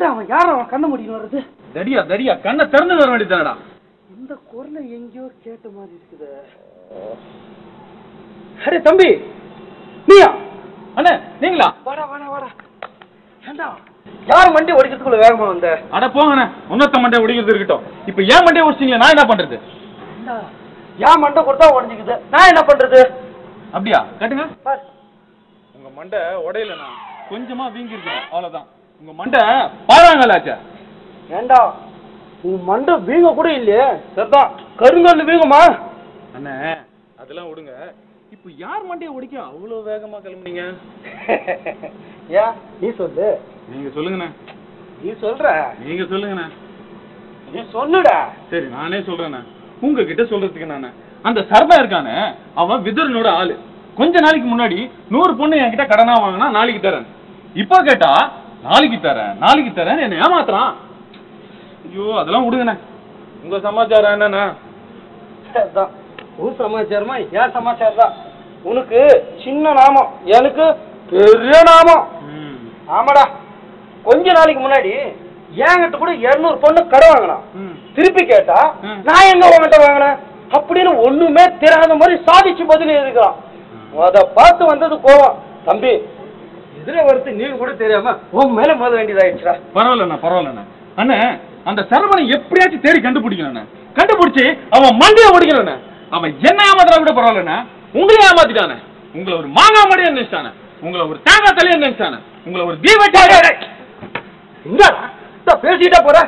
அவன் யார் அவன் கண்ண முடியும் வர்றது? தடியா தடியா கண்ணை திறந்து வர வேண்டியதானடா. இந்த குரலை எங்கேயோ கேட்ட மாதிரி இருக்குது. அரே தம்பி, நீயா? அண்ணே நீங்களா? வாடா வாடா வாடா. ஏண்டா யார் மண்டி ஓடிக்கிறதுக்குள்ள வேகமா வந்த? அட போங்கண்ணே, உன்னத்த மண்டை ஒடிக்கிறது இருக்கட்டும். இப்ப ஏன் மண்டையை ஒடிச்சிங்களா? நான் என்ன பண்றது? ஏன் மண்டை கொடுத்தா உடஞ்சிக்குது, நான் என்ன பண்றது? அப்படியா? கட்டுங்க. உங்க மண்டை உடையலண்ணா, கொஞ்சமா வீங்கி இருக்கு, அவ்வளவுதான். உங்க மண்டை பாறாங்களாச்சா? ஏண்டா உன் மண்டை வீங்க கூட இல்லையே. சரிதான், கருங்கல் வீங்கம்மா. அண்ணே அதெல்லாம் விடுங்க. இப்ப யார் மண்டையை ஒடிக்க அவ்வளவு வேகமா கிளம்புனீங்க? ஏன் நீ சொல்லு. நீங்க சொல்லுங்கண்ணே. நீ சொல்ற? நீங்க சொல்லுங்கண்ணே. நீ சொல்லுடா. சரி நானே சொல்றேண்ணே. உங்ககிட்ட சொல்றதுக்கு நானே அந்த சர்மா இருக்கானே, அவன் விதுரனோட ஆளு. கொஞ்ச நாளைக்கு முன்னாடி 100 பொண்ணு என்கிட்ட கடனா வாங்கினா நாளைக்கு தரேன். இப்ப கேட்டா நாளைக்கு தரேன் என்ன ஏமாத்துறான். ஐயோ அதெல்லாம் விடுங்கண்ணே. உங்க சமாச்சாரம் என்னண்ணா? உன் சமாச்சாரமா ஏன் சமாச்சாரம் தான். உனக்கு சின்ன நாமம், எனக்கு பெரிய நாமம். ஆமாடா, கொஞ்ச நாளைக்கு முன்னாடி என்கிட்ட கூட 200 பொண்ணு கடை வாங்கினான். திருப்பி கேட்டா நான் எங்க உங்ககிட்ட வாங்கினேன் அப்படின்னு ஒண்ணுமே தெரியாத மாதிரி சாதிச்சு பதில் இருக்கிறான். அத பார்த்து வந்தது கோவம். தம்பி இதுல வருது நீங்க கூட தெரியாம உன் மேல மோத வேண்டியதாயிடுச்சுடா. பரவாயில்லண்ணா. அண்ணே அந்த சரவணை எப்படியாச்சும் தேடி கண்டுபிடிக்கணும். கண்டுபிடிச்சு அவன் மண்டையை ஒடிக்கணும். அவன் என்ன ஏமாத்திரா கூட பரவாயில்லண்ணா, உங்களே ஏமாத்திட்டானே. உங்களை ஒரு மாங்கா மடியா நினைச்சானே, உங்களை ஒரு தேங்காய் தலையா நினைச்சானே, உங்களை ஒரு தீப பேசிட்டா போற.